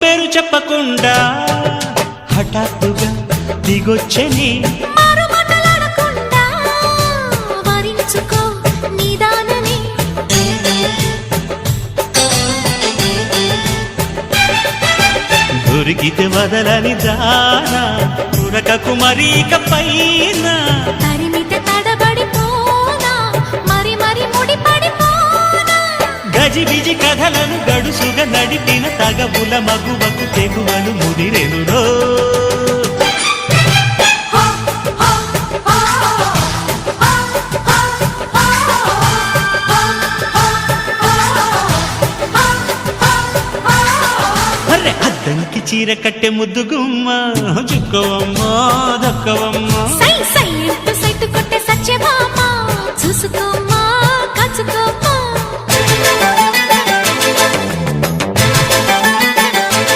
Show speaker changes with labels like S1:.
S1: పేరు చెప్పకుండా హఠాత్తుగా దిగొచ్చని దొరికితే వదలని దానా ఉరకకు మరీక పైన
S2: తరిమితే తడబడిపోనా మరి మరి ముడిపడిపోనా
S1: గజిబిజి కథలను గడుసుగా నడిపిన తగవుల మగువకు తెగువలు ముదిరెనురో అద్దంకి చీర కట్టె ముద్దుగుమ్మ చుక్కవమ్మా దక్కవమ్మా
S2: సై సై సైటు కొట్టే సత్యభామ చూసుకోమ్మా